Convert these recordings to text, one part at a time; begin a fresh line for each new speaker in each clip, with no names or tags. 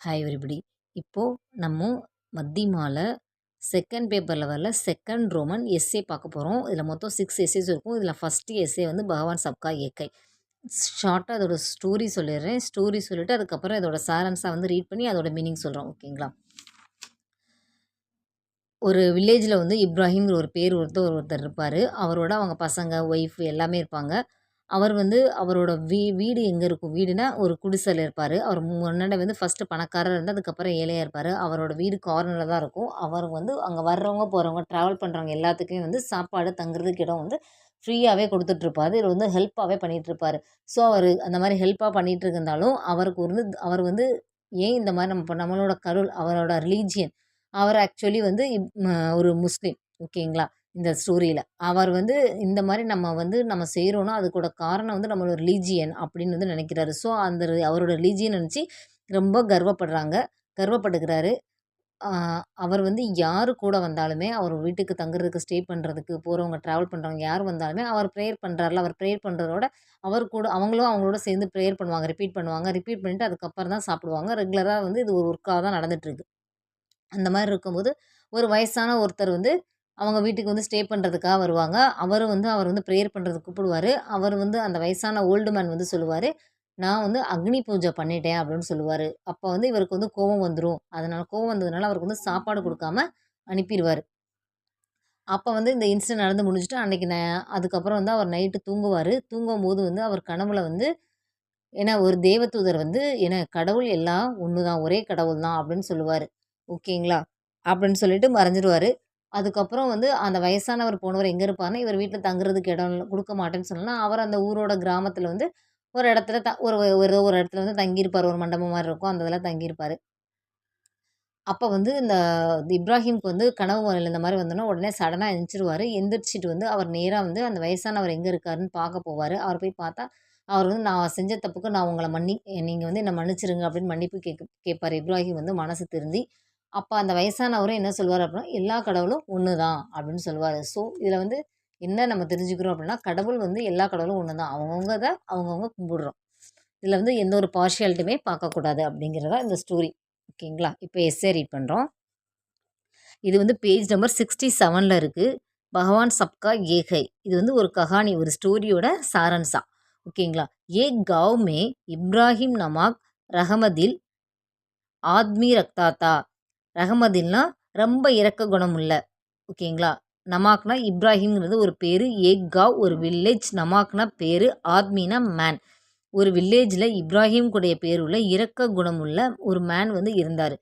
Hi everybody. இப்போது நம்ம மத்தியமால second பேப்பரில் வரல செகண்ட் ரோமன் எஸ்ஸே பார்க்க போகிறோம். இதில் மொத்தம் 6 எஸ்ஸேஸ் இருக்கும். இதில் ஃபஸ்ட்டு எஸ்ஸே வந்து பகவான் சப்கா ஏக்கை. ஷார்ட்டாக அதோட ஸ்டோரி சொல்லிடுறேன். ஸ்டோரி சொல்லிவிட்டு அதுக்கப்புறம் இதோட சாரன்ஸாக வந்து ரீட் பண்ணி அதோட மீனிங் சொல்கிறோம். ஓகேங்களா? ஒரு வில்லேஜில் வந்து இப்ராஹிம்ங்கிற ஒரு பேர் ஒருத்தர் இருப்பார். அவரோட அவங்க பசங்க, ஒய்ஃப் எல்லாமே இருப்பாங்க. அவர் வந்து அவரோட வீடு எங்கே இருக்கும்? வீடுனா ஒரு குடிசையில் இருப்பார். அவர் முன்னாடி வந்து ஃபஸ்ட்டு பணக்காரர் இருந்து அதுக்கப்புறம் ஏழையாக இருப்பார். அவரோட வீடு கார்னரில் தான் இருக்கும். அவர் வந்து அங்கே வர்றவங்க போகிறவங்க ட்ராவல் பண்ணுறவங்க எல்லாத்துக்குமே வந்து சாப்பாடு தங்குறதுக்கு இடம் வந்து ஃப்ரீயாகவே கொடுத்துட்ருப்பாரு. இதில் வந்து ஹெல்ப்பாகவே பண்ணிகிட்ருப்பாரு. ஸோ அவர் அந்த மாதிரி ஹெல்ப்பாக பண்ணிகிட்டு இருந்தாலும் அவர் வந்து ஏன் இந்த மாதிரி நம்மளோட அவரோட ரிலீஜியன் அவர் ஆக்சுவலி வந்து ஒரு முஸ்லீம். ஓகேங்களா? இந்த ஸ்டோரியில் அவர் வந்து இந்த மாதிரி நம்ம செய்கிறோன்னா அதுக்கூட காரணம் வந்து நம்மளோட ரிலீஜியன் அப்படின்னு வந்து நினைக்கிறாரு. ஸோ அவரோட ரிலீஜியன் நினச்சி ரொம்ப கர்வப்பட்டுக்கிறாரு. அவர் வந்து யார் கூட வந்தாலுமே அவர் வீட்டுக்கு தங்குறதுக்கு ஸ்டே பண்ணுறதுக்கு போகிறவங்க ட்ராவல் பண்ணுறவங்க யார் வந்தாலுமே அவர் ப்ரேயர் பண்ணுறாருல, அவர் ப்ரேயர் பண்ணுறதோட அவர் கூட அவங்களோட சேர்ந்து ப்ரேயர் பண்ணுவாங்க. ரிப்பீட் பண்ணிவிட்டு அதுக்கப்புறம் தான் சாப்பிடுவாங்க. ரெகுலராக வந்து இது ஒரு ஒர்க்காக தான் நடந்துகிட்ருக்கு. அந்த மாதிரி இருக்கும்போது ஒரு வயசான ஒருத்தர் வந்து அவங்க வீட்டுக்கு வந்து ஸ்டே பண்ணுறதுக்காக வருவாங்க. அவர் வந்து ப்ரேயர் பண்ணுறதுக்கு கூப்பிடுவார். அவர் வந்து அந்த வயசான ஓல்டு மேன் வந்து சொல்லுவார், நான் வந்து அக்னி பூஜை பண்ணிட்டேன் அப்படின்னு சொல்லுவார். அப்போ வந்து இவருக்கு வந்து கோவம் வந்துடும். கோவம் வந்ததுனால அவருக்கு வந்து சாப்பாடு கொடுக்காம அனுப்பிடுவார். அப்போ வந்து இந்த இன்சிடென்ட் நடந்து முடிஞ்சுட்டு அன்றைக்கி அதுக்கப்புறம் வந்து அவர் நைட்டு தூங்குவார். தூங்கும்போது வந்து அவர் கனவுல வந்து ஏன்னா ஒரு தேவதூதர் வந்து கடவுள் எல்லாம் ஒன்று தான், ஒரே கடவுள் தான் அப்படின்னு சொல்லுவார். ஓகேங்களா? அப்படின்னு சொல்லிட்டு மறைஞ்சிருவாரு. அதுக்கப்புறம் வந்து அந்த வயசானவர் போனவர் எங்கே இருப்பாருன்னா, இவர் வீட்டில் தங்குறதுக்கு இடம் கொடுக்க மாட்டேன்னு சொன்னா, அவர் அந்த ஊரோட கிராமத்தில வந்து ஒரு இடத்துல ஒரு இடத்துல வந்து தங்கியிருப்பார். ஒரு மண்டபம் மாரி இருக்கும். அந்த இதில தங்கியிருப்பாரு. அப்போ வந்து இந்த இப்ராஹிம்க்கு வந்து கனவு இந்த மாரி வந்தோனே, உடனே சடனா எந்திரிச்சுருவாரு. எந்திரிச்சிட்டு வந்து அவர் நேரா வந்து அந்த வயசானவர் எங்கே இருக்காருன்னு பார்க்க போவாரு. அவர் போய் பார்த்தா, அவர் வந்து நான் செஞ்ச தப்புக்கு நான் உங்கள நீங்க வந்து என்ன மன்னிச்சிருங்க அப்படின்னு மன்னிப்பு கேட்பாரு. இப்ராஹிம் வந்து மனசு திருந்தி. அப்ப அந்த வயசானவரும் என்ன சொல்வாரு அப்படின்னா, எல்லா கடவுளும் ஒண்ணு தான் அப்படின்னு சொல்லுவாரு. ஸோ இதில வந்து என்ன நம்ம தெரிஞ்சுக்கிறோம் அப்படின்னா, கடவுள் வந்து எல்லா கடவுளும் ஒண்ணு தான். அவங்கவங்க கும்பிடுறோம். இதில வந்து எந்த ஒரு பார்ஷியாலிட்டியுமே பார்க்கக்கூடாது அப்படிங்கிறது தான் இந்த ஸ்டோரி. ஓகேங்களா? இப்போ எஸ்ஸே ரீட் பண்ணுறோம். இது வந்து பேஜ் நம்பர் 67ல இருக்கு. பகவான் சப்கா ஏகை. இது வந்து ஒரு கஹானி, ஒரு ஸ்டோரியோட சாரன்ஸா. ஓகேங்களா? ஏக் காவ் மே இப்ராஹிம் நமாக் ரஹமதில் ஆத்மி ரக்தாத்தா. ரஹமதில்னா ரொம்ப இரக்க குணமுள்ள. ஓகேங்களா? நமாக்னா இப்ராஹிம்ங்கிறது ஒரு பேர். ஏக் காவ் ஒரு வில்லேஜ். நமாக்னா பேர். ஆத்மினா மேன். ஒரு வில்லேஜில் இப்ராஹிம் கூடைய பேருள்ள இரக்க குணமுள்ள ஒரு மேன் வந்து இருந்தார்.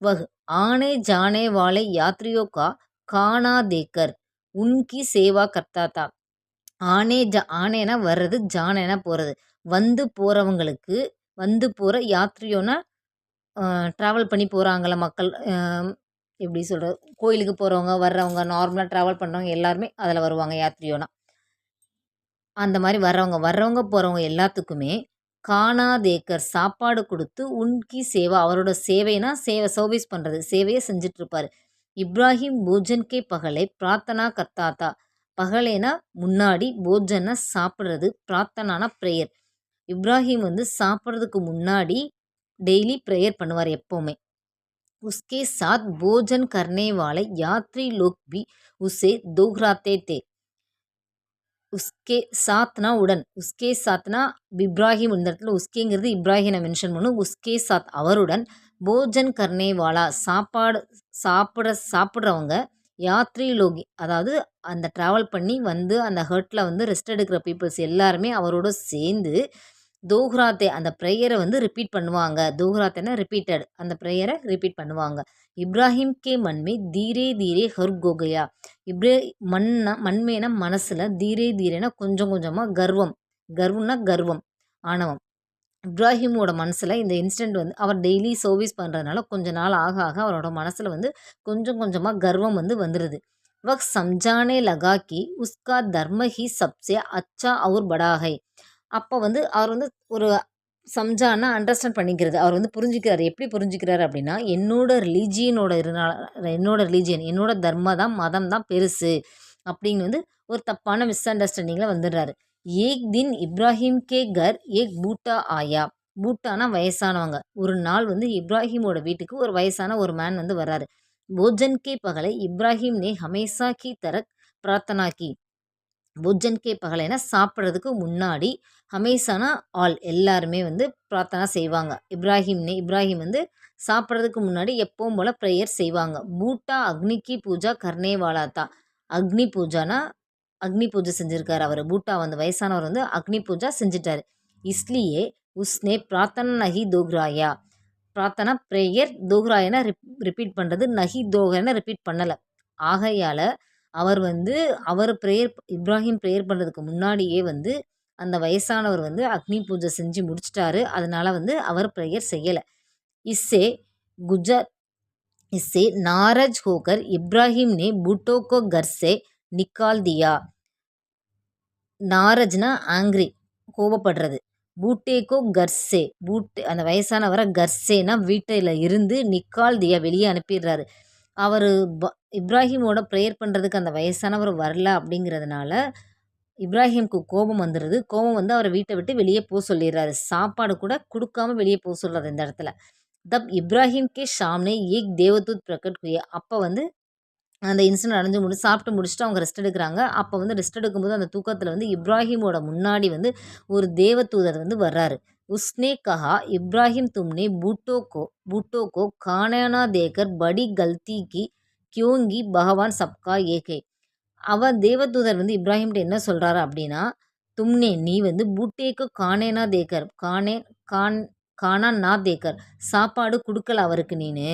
வஹ் ஆனே ஜானே வாலே யாத்ரியோ கா கானா தேக்கர் உன்கி சேவா கர்த்தாத்தா. ஆனேனா வர்றது, ஜானேனா போகிறது. வந்து போகிற யாத்ரியோனா ட்ராவல் பண்ணி போகிறாங்கள்ல மக்கள். எப்படி சொல்கிறது, கோயிலுக்கு போகிறவங்க வர்றவங்க நார்மலாக ட்ராவல் பண்ணுறவங்க எல்லாருமே அதில் வருவாங்க யாத்ரியோனா. அந்த மாதிரி வர்றவங்க போகிறவங்க எல்லாத்துக்குமே கானாதேக்கர் சாப்பாடு கொடுத்து உன்கி சேவா அவரோட சேவைனா சர்வீஸ் பண்ணுறது, சேவையை செஞ்சிட்ருப்பார். இப்ராஹிம் போஜன்கே பகலை பிரார்த்தனா கர்த்தாத்தா. பகலேனா முன்னாடி, போஜன்னா சாப்பிட்றது, பிரார்த்தனானா ப்ரேயர். இப்ராஹிம் வந்து சாப்பிட்றதுக்கு முன்னாடி டெய்லி ப்ரேயர் பண்ணுவார் எப்போவுமே. உஸ்கே சாத் போஜன் கர்னே வாலே யாத்ரி லோக் பி உசே தோஹ்ராத்தே தே. உஸ்கே சாத்னா உடன், உஸ்கே சாத்னா இப்ராஹிம். இந்த இடத்துல உஸ்கேங்கிறது இப்ராஹிமை மென்ஷன் பண்ணும். உஸ்கே சாத் அவருடன், போஜன் கர்னேவாலா சாப்பிட்றவங்க, யாத்ரி லோகி அதாவது அந்த ட்ராவல் பண்ணி வந்து அந்த ஹர்ட்டில் வந்து ரெஸ்ட் எடுக்கிற பீப்புள்ஸ் எல்லாருமே அவரோட சேர்ந்து தோஹ்ராத்தே அந்த ப்ரேயரை வந்து ரிப்பீட் பண்ணுவாங்க. தோஹ்ராத்தேனா ரிப்பீட்டட். அந்த ப்ரேயரை ரிப்பீட் பண்ணுவாங்க. இப்ராஹிம் கே மன்மே தீரே தீரே ஹர் கோகயா. மண்மேனா மனசில், தீரே தீரேனா கொஞ்சம் கொஞ்சமாக, கர்வம் ஆணவம். இப்ராஹிமோட மனசில் இந்த இன்சிடெண்ட் வந்து அவர் டெய்லி சர்வீஸ் பண்ணுறதுனால கொஞ்ச நாள் ஆக ஆக அவரோட மனசில் வந்து கொஞ்சம் கொஞ்சமாக கர்வம் வந்து வந்துடுது. வக் சம்ஜானே லகா கி உஸ்கா தர்ம ஹி சப்சே அச்சா அவுர் படா ஹை. அப்போ வந்து அவர் வந்து ஒரு சம்ஜான்னா அண்டர்ஸ்டாண்ட் பண்ணிக்கிறது. அவர் வந்து புரிஞ்சுக்கிறாரு. எப்படி புரிஞ்சுக்கிறாரு அப்படின்னா, என்னோட ரிலீஜியன் என்னோட மதம் தான் பெருசு அப்படின்னு வந்து ஒரு தப்பான மிஸ் அண்டர்ஸ்டாண்டிங்கில் வந்துடுறாரு. ஏக் தின் இப்ராஹிம் கே கர் ஏக் பூட்டா ஆயா. பூட்டானா வயசானவங்க. ஒரு நாள் வந்து இப்ராஹிமோட வீட்டுக்கு ஒரு வயசான ஒரு மேன் வந்து வர்றாரு. போஜன் கே பகலே இப்ராஹிம் நே ஹமேசா கி தரக் பிரார்த்தனா கி. போஜன் கே பகலேனா சாப்பிட்றதுக்கு முன்னாடி ஹமேசானா ஆல் எல்லாருமே வந்து பிரார்த்தனா செய்வாங்க. இப்ராஹிம் வந்து சாப்பிட்றதுக்கு முன்னாடி எப்பவும் போல ப்ரேயர் செய்வாங்க. பூட்டா அக்னி கி பூஜா கர்னே வாலா தா. அக்னி பூஜானா அக்னி பூஜை செஞ்சிருக்காரு அவரு. பூட்டா வந்து வயசானவர் வந்து அக்னி பூஜா செஞ்சுட்டாரு. இஸ்லியே உஸ்னே பிரார்த்தனா நஹி தோஹ்ராயா. பிரார்த்தனா ப்ரேயர் தோஹ்ராயானா ரிப்பீட் பண்ணுறது, நஹி தோஹ்ராயானா ரிப்பீட் பண்ணலை. ஆகையால் அவர் வந்து இப்ராஹிம் ப்ரேயர் பண்ணுறதுக்கு முன்னாடியே வந்து அந்த வயசானவர் வந்து அக்னி பூஜை செஞ்சு முடிச்சிட்டாரு. அதனால வந்து அவர் ப்ரேயர் செய்யலை. இஸ்ஸே குஜர் इससे नाराज होकर इब्राहिम ने भुट्टो को घर से निकाल दिया. நாரஜ்னா ஆங்க்ரி, கோபப்படுறது. பூட்டேக்கோ கர்ஸே, அந்த வயசானவரை கர்ஸேனா வீட்டில் இருந்து நிக்கால் தியா வெளியே அனுப்பிடுறாரு. அவர் இப்ராஹிமோட ப்ரேயர் பண்ணுறதுக்கு அந்த வயசானவர் வரல அப்படிங்கிறதுனால இப்ராஹிம்க்கு கோபம் வந்துடுது. கோபம் வந்து அவரை வீட்டை விட்டு வெளியே போக சொல்லிடுறாரு. சாப்பாடு கூட கொடுக்காம வெளியே போக சொல்கிறாரு இந்த இடத்துல. தப் இப்ராஹிம் கே சாம்னே ஏக் தேவதூத் பிரகட் ஹுயே. அப்போ வந்து அந்த இன்சிடென்ட் சாப்பிட்டு முடிச்சுட்டு அவங்க ரெஸ்ட் எடுக்கிறாங்க. அப்போ வந்து ரெஸ்ட் எடுக்கும்போது அந்த தூக்கத்தில் வந்து இப்ராஹிமோட முன்னாடி வந்து ஒரு தேவதூதர் வந்து வர்றாரு. உஸ்னே கஹா இப்ராஹிம் தும்னே பூட்டோ கோ கானா தேக்கர் படி கல்தி கி கியோங்கி பகவான் சப்கா ஏகே. தேவதூதர் வந்து இப்ராஹிம்கிட்ட என்ன சொல்கிறாரு அப்படின்னா, நீ வந்து பூட்டேக்கு காணேனா தேக்கர் கான் கானா நா தேக்கர், சாப்பாடு கொடுக்கல அவருக்கு நீனு.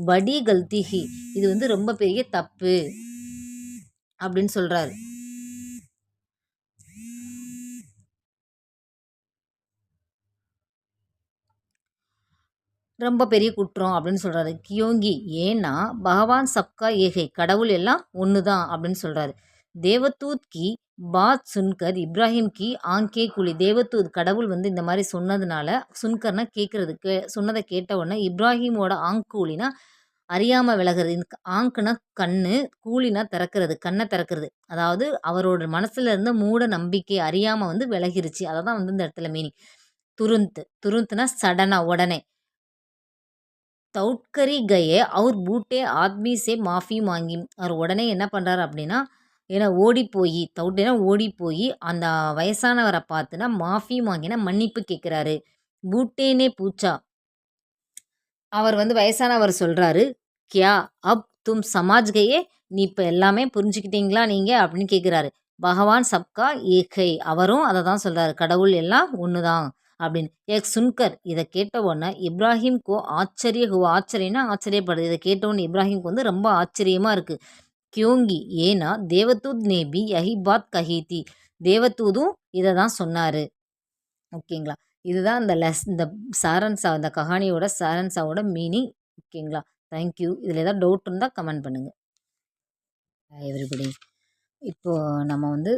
படி கல்திஹி, இது வந்து ரொம்ப பெரிய தப்பு அப்படின்னு சொல்கிறாரு. ரொம்ப பெரிய குற்றம் அப்படின்னு சொல்கிறாரு. கியோங்கி, ஏன்னா பகவான் சப்கா ஏகை, கடவுள் எல்லாம் ஒன்று தான் அப்படின்னு சொல்கிறாரு. தேவதூத் கி பாத் சுன்கர் இப்ராஹிம் கி ஆங்கே குழி. தேவதூத் கடவுள் வந்து இந்த மாதிரி சொன்னதுனால, சுன்கர்னா கேட்குறதுக்கு, சொன்னதை கேட்ட உடனே இப்ராஹிமோட ஆங்கூலினா அறியாமல் விலகிறது. ஆங்குனா கண்ணு, கூலினா திறக்கிறது, கண்ணை திறக்கிறது. அதாவது அவரோட மனசுல இருந்த மூட நம்பிக்கை அறியாமல் வந்து விலகிருச்சு. அதை தான் வந்து இந்த இடத்துல மீனிங். துருந்த்னா சடனா, உடனே. தௌட்கரி கயே அவர் பூட்டே ஆத்மி சே மாஃபி மாங்கி. அவர் உடனே என்ன பண்ணுறாரு அப்படின்னா, ஏன்னா ஓடி போய் அந்த வயசானவரை பார்த்துனா மாஃபி மாங்கினா மன்னிப்பு கேட்குறாரு. பூட்டேனே பூச்சா, அவர் வந்து வயசானவர் சொல்கிறாரு, கியா அப் தும் சமாஜ் கயே, நீ இப்போ எல்லாமே புரிஞ்சுக்கிட்டீங்களா நீங்கள் அப்படின்னு கேட்குறாரு. பகவான் சப்கா ஏகை, அவரும் அதை தான் சொல்கிறாரு, கடவுள் எல்லாம் ஒன்று தான் அப்படின்னு. சுன்கர், இதை கேட்ட உடனே இப்ராஹிம்கோ ஆச்சரியம்னா ஆச்சரியப்படுது. இதை கேட்ட உடனே இப்ராஹிம்க்கு வந்து ரொம்ப ஆச்சரியமாக இருக்குது. கியோங்கி, ஏன்னா தேவதூத் நேபி யஹி பாத் கஹீதி, தேவதூதும் இதை தான் சொன்னார். ஓகேங்களா. இதுதான் இந்த இந்த கஹானியோட சாரன்சாவோட மீனிங். ஓகேங்களா. தேங்க்யூ. இதில் ஏதாவது டவுட் இருந்தால் கமெண்ட் பண்ணுங்கள். எவ்ரிபடி. இப்போது நம்ம வந்து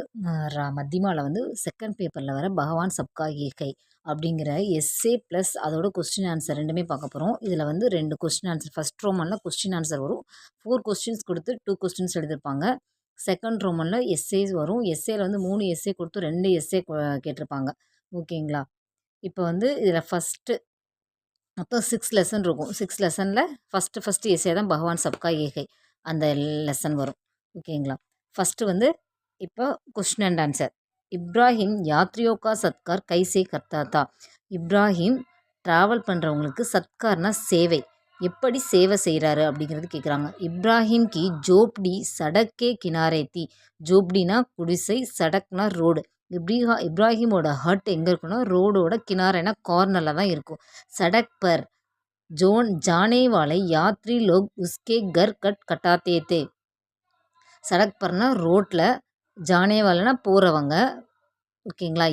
மத்தியமாவில் வந்து செகண்ட் பேப்பரில் வர பகவான் சப்கா ஏகை அப்படிங்கிற எஸ்ஏ ப்ளஸ் அதோட கொஸ்டின் ஆன்சர் ரெண்டுமே பார்க்க போகிறோம். இதில் வந்து 2 கொஸ்டின் ஆன்சர், ஃபஸ்ட் ரோமனில் கொஸ்டின் ஆன்சர் வரும். 4 கொஸ்டின்ஸ் கொடுத்து 2 கொஸ்டின்ஸ் எழுதியிருப்பாங்க. செகண்ட் ரோமனில் எஸ்ஏஸ் வரும். எஸ்ஏல வந்து 3 எஸ்ஏ கொடுத்து 2 எஸ்ஏ கேட்டிருப்பாங்க. ஓகேங்களா. இப்போ வந்து இதில் மொத்தம் 6 லெசன் இருக்கும். 6 லெசனில் ஃபஸ்ட்டு எஸ்ஏ தான் பகவான் சப்கா ஏகை, அந்த லெசன் வரும். ஓகேங்களா. ஃபஸ்ட்டு வந்து இப்போ கொஸ்டின் அண்ட் ஆன்சர். இப்ராஹிம் யாத்ரியோகா சத்கார் கைசே கர்த்தா தா. இப்ராஹிம் ட்ராவல் பண்ணுறவங்களுக்கு சத்கார்னா சேவை, எப்படி சேவை செய்கிறாரு அப்படிங்கிறது கேட்குறாங்க. இப்ராஹிம் கி ஜோப்டி சடக்கே கினாரே தி. ஜோப்டினா குடிசை, சடக்னா ரோடு. இப்ராஹிமோட ஹட் எங்கே இருக்குன்னா ரோடோட கினாரேனா கார்னரில் தான் இருக்கும். சடக் பர் ஜானே வாலே யாத்ரி லோக் உஸ்கே கர் கட்டாத்தே தே. சடக் பர்னா ரோட்டில், ஜானே வாலேனா போகிறவங்க. ஓகேங்களா.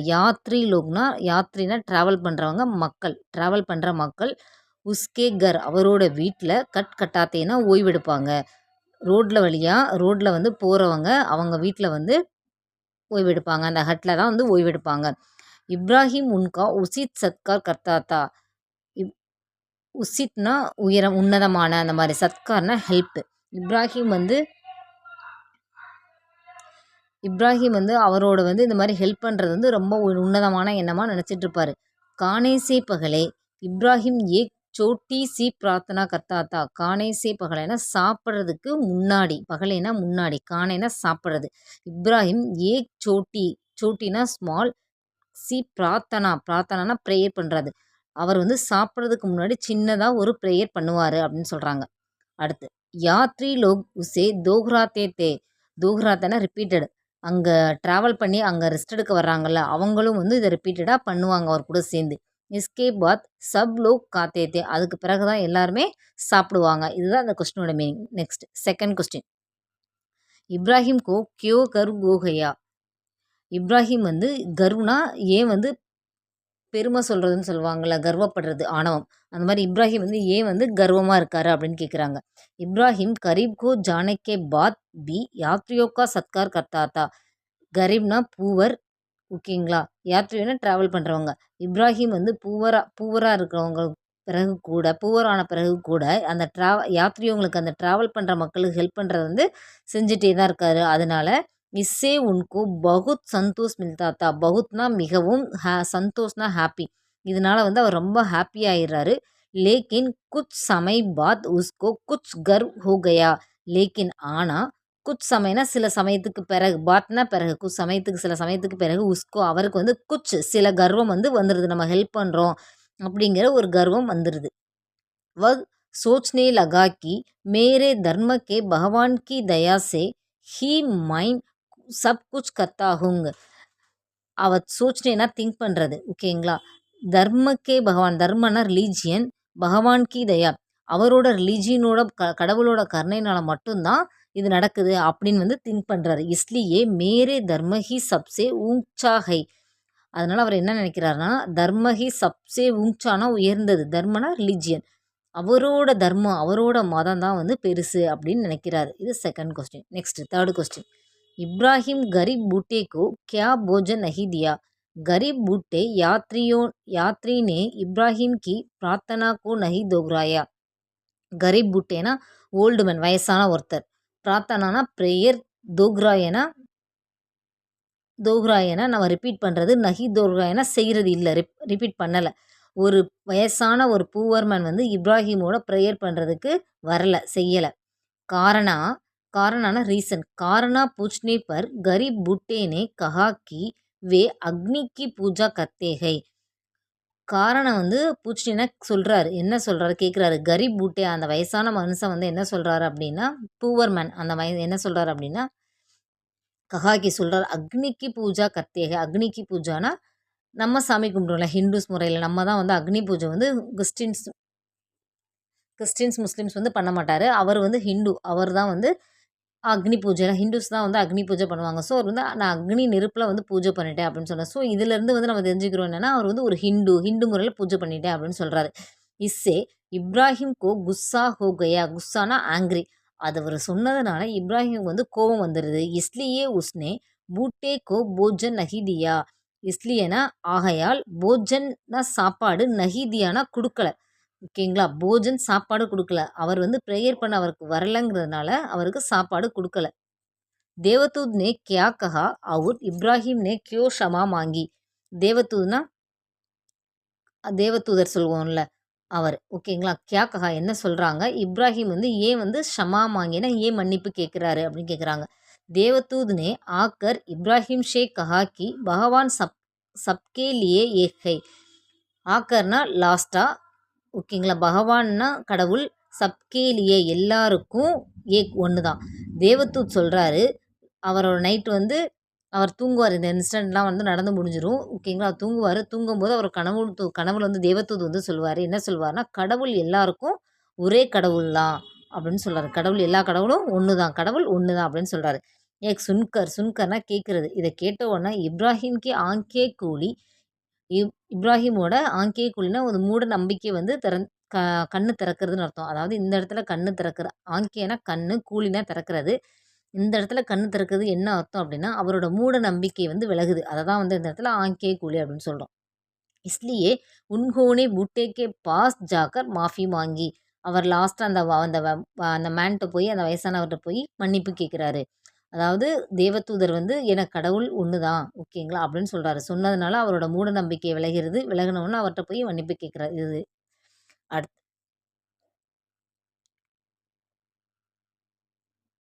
யாத்ரினா ட்ராவல் பண்ணுற மக்கள். உஸ்கே கர் அவரோட வீட்டில், கட்டாத்தேனா ஓய்வெடுப்பாங்க. ரோட்டில் வந்து போகிறவங்க அவங்க வீட்டில் வந்து ஓய்வெடுப்பாங்க. அந்த ஹட்டில் தான் வந்து ஓய்வெடுப்பாங்க. இப்ராஹிம் உன்கா உசித் சத்கார் கர்த்தா தா. உசித்னா உயரம், உன்னதமான, அந்த மாதிரி. சத்கார்னா ஹெல்ப். இப்ராஹிம் வந்து அவரோட வந்து இந்த மாதிரி ஹெல்ப் பண்ணுறது வந்து ரொம்ப ஒரு உன்னதமான எண்ணமாக நினச்சிட்டு இருப்பார். கானே சே பகலே இப்ராஹிம் ஏக் சோட்டி சி பிரார்த்தனா கர்த்தா தா. கானே சே பகலேனா சாப்பிட்றதுக்கு முன்னாடி, பகலேனா முன்னாடி, கானேனா சாப்பிட்றது. இப்ராஹிம் ஏக் Chhoti, சோட்டினா small, C Prarthana, பிரார்த்தனானா prayer பண்ணுறது. அவர் வந்து சாப்பிட்றதுக்கு முன்னாடி சின்னதாக ஒரு ப்ரேயர் பண்ணுவார் அப்படின்னு சொல்கிறாங்க. அடுத்து யாத்ரி லோக் உசே தோஹ்ராத்தே தே. தோஹ்ராத்தேனா ரிப்பீட்டட். அங்கே ட்ராவல் பண்ணி அங்கே ரெஸ்ட் எடுக்க வர்றாங்கல்ல, அவங்களும் வந்து இதை ரிப்பீட்டடாக பண்ணுவாங்க அவர் கூட சேர்ந்து. இஸ்கே பாத் சப் லோக் காத்தே தே. அதுக்கு பிறகு தான் எல்லாருமே சாப்பிடுவாங்க. இதுதான் அந்த கொஸ்டினோட மீனிங். Next second question. இப்ராஹிம் கோ கியோ கர் கோ கயா. இப்ராஹிம் வந்து கர்வ்னா ஏன் வந்து பெருமை சொல்கிறதுன்னு சொல்லுவாங்கள்ல, கர்வப்படுறது, ஆணவம். அந்த மாதிரி இப்ராஹிம் வந்து ஏன் வந்து கர்வமாக இருக்காரு அப்படின்னு கேட்குறாங்க. இப்ராஹிம் கரீப் கோ ஜானே கே பாத் பி யாத்ரியோं का सत्कार करता था. கரீப்னா பூவர், ஓகேங்களா. யாத்ரியோனா ட்ராவல் பண்ணுறவங்க. இப்ராஹிம் வந்து பூவராக இருக்கிறவங்க பிறகு கூட, பூவரான பிறகு கூட அந்த யாத்ரியோங்களுக்கு, அந்த ட்ராவல் பண்ணுற மக்களுக்கு ஹெல்ப் பண்ணுறது வந்து செஞ்சுட்டே தான் இருக்காரு. அதனால இஸ்ஸே உன்கோ பகுத் சந்தோஷ் மில்தா தா. பகுத்னா மிகவும், சந்தோஷ்னா ஹாப்பி. இதனால வந்து அவர் ரொம்ப ஹாப்பி ஆயிடுறாரு. லேக்கின் குச் சமய் பாத் உஸ்கோ குச் கர்வ் ஹோ கயா. லேக்கின் ஆனால், குச் சமயம்னா சில சமயத்துக்கு பிறகு, பாத்னா பிறகு, குச் சமயத்துக்கு சில சமயத்துக்கு பிறகு, உஸ்கோ அவருக்கு வந்து குச் சில கர்வம் வந்து வந்துடுது. நம்ம ஹெல்ப் பண்ணுறோம் அப்படிங்கிற ஒரு கர்வம் வந்துடுது. वह सोचने लगा कि मेरे धर्म के भगवान की दया से ही मैं सब कुछ करता हूँ. அவர் சோச்னேனா திங்க் பண்ணுறது, ஓகேங்களா. தர்மக்கே பகவான், தர்மனா ரிலீஜியன், பகவான் கி தயா அவரோட ரிலீஜியனோட கடவுளோட கருணையினால மட்டும்தான் இது நடக்குது அப்படின்னு வந்து திங்க் பண்ணுறாரு. இஸ்லியே மேரே தர்மஹி சப்சே ஊங்சா ஹை. அதனால் அவர் என்ன நினைக்கிறாருன்னா, தர்மஹி சப்சே ஊங்சானா உயர்ந்தது, தர்மனா ரிலீஜியன், அவரோட தர்மம், அவரோட மதம் தான் வந்து பெருசு அப்படின்னு நினைக்கிறாரு. இது second question. Next third question. Ibrahim गरीब बूटे को क्या भोजन नहीं दिया. गरीब बूटे यात्री ने इब्राहिम की प्रार्थना को नहीं दोहराया. गरीब बूटेனா ஓல்டு மேன், வயசான ஒருத்தர். பிரார்த்தனானா ப்ரேயர், தோக்ராயனா நம்ம ரிப்பீட் பண்ணுறது, நஹி தோர்காயனா செய்கிறது இல்லை, ரிப்பீட் பண்ணலை. ஒரு வயசான ஒரு பூவர் மேன் வந்து இப்ராஹிமோட ப்ரேயர் பண்ணுறதுக்கு வரலை, செய்யலை. कारणा कारणा रीज़न. कारणा पूछने पर गरीब बूटे ने कहा कि वे अग्नि की पूजा करते हैं. காரணம் வந்து பூச்சினா சொல்கிறாரு, என்ன சொல்கிறாரு கேட்குறாரு. கரீப் பூட்டே அந்த வயசான மனுஷன் வந்து என்ன சொல்கிறாரு அப்படின்னா, பூவர் மேன் அந்த என்ன சொல்கிறாரு அப்படின்னா, கஹாக்கி சொல்கிறார், அக்னிக்கு பூஜா கத்தேக. அக்னிக்கு பூஜானா நம்ம சாமி கும்பிடுவோம்ல ஹிந்துஸ் முறையில், நம்ம தான் வந்து அக்னி பூஜை வந்து கிறிஸ்டின்ஸ் முஸ்லீம்ஸ் வந்து பண்ண மாட்டார். அவர் வந்து ஹிந்து, அவர் தான் வந்து அக்னி பூஜை, ஹிந்துஸ் தான் வந்து அக்னி பூஜை பண்ணுவாங்க. ஸோ அவர் வந்து நான் அக்னி நெருப்பில் வந்து பூஜை பண்ணிட்டேன் அப்படின்னு சொன்னார். ஸோ இதுலேருந்து வந்து நம்ம தெரிஞ்சுக்கிறோம் என்னென்னா, அவர் வந்து ஒரு ஹிந்து முறையில் பூஜை பண்ணிட்டேன் அப்படின்னு சொல்கிறாரு. இஸ்ஸே இப்ராஹிம் கோ குஸ்ஸா ஹோ கயா. குஸ்ஸானா ஆங்க்ரி. அது அவர் சொன்னதுனால இப்ராஹிம் வந்து கோபம் வந்துடுது. இஸ்லியே உஸ்னே பூட்டே கோ போஜன் நஹிதியா. இஸ்லியனா ஆகையால், போஜன்னா சாப்பாடு, நஹிதியானா கொடுக்கல, ஓகேங்களா. போஜன் சாப்பாடு கொடுக்கல. அவர் வந்து ப்ரேயர் பண்ண அவருக்கு வரலங்கிறதுனால அவருக்கு சாப்பாடு கொடுக்கல. தேவதூத் நே கியா கஹா அவுர் இப்ராஹிம் நே கியோ ஷமா மாங்கி. தேவதூத்னா தேவதூதர் சொல்லுவோம்ல அவர், ஓகேங்களா. கியா கஹா என்ன சொல்கிறாங்க, இப்ராஹிம் வந்து ஏன் வந்து ஷமா மாங்கினா ஏன் மன்னிப்பு கேட்குறாரு அப்படின்னு கேட்குறாங்க. தேவதூத் நே ஆக்கர் இப்ராஹிம் ஷே கஹா கி பகவான் சப்கே லியே ஏக் ஹை. ஆக்கர்னா லாஸ்ட்டாக, ஓகேங்களா. பகவான்னா கடவுள், சப்கேலியே எல்லாருக்கும், ஏக் ஒன்று தான். தேவதூத் சொல்கிறாரு, அவரோட நைட்டு வந்து அவர் தூங்குவார். இந்த இன்சிடெண்ட்லாம் வந்து நடந்து முடிஞ்சிடும், ஓகேங்களா. தூங்குவார். தூங்கும்போது அவர் கனவுல வந்து தேவதூத் வந்து சொல்லுவார், என்ன சொல்வார்னா, கடவுள் எல்லாருக்கும் ஒரே கடவுள் தான் அப்படின்னு சொல்கிறார். கடவுள் எல்லா கடவுளும் ஒன்று தான், கடவுள் ஒன்று தான் அப்படின்னு சொல்கிறாரு. ஏக் சுன்கர்னா கேட்குறது. இதை கேட்ட உடனே இப்ராஹிம்கே ஆங்கே கூலி. இப்ராஹிமோட ஆங்கே கூலினா ஒரு மூட நம்பிக்கை வந்து கண்ணு திறக்கிறதுன்னு அர்த்தம். அதாவது இந்த இடத்துல கண்ணு திறக்கிற, ஆங்கேனா கண்ணு, கூலினா திறக்கிறது. இந்த இடத்துல கண்ணு திறக்கிறது என்ன அர்த்தம் அப்படின்னா, அவரோட மூட நம்பிக்கை வந்து விலகுது. அதை தான் வந்து இந்த இடத்துல ஆங்கே கூலி அப்படின்னு சொல்கிறோம். இஸ்லியே உன்ஹோனே பூட்டேக்கே பாஸ் ஜாக்கர் மாஃபி மாங்கி. அவர் லாஸ்ட்டாக அந்த அந்த மேன்ட்ட போய், அந்த வயசானவர்கிட்ட போய் மன்னிப்பு கேட்குறாரு. அதாவது தேவதூதர் வந்து எனக்கு கடவுள் ஒண்ணு தான் ஓகேங்களா அப்படின்னு சொல்றாரு. சொன்னதுனால அவரோட மூட நம்பிக்கை விலகிறது. விலகுனவுனே அவர்ட்ட போய் மன்னிப்பு கேட்குறாரு. இது அடுத்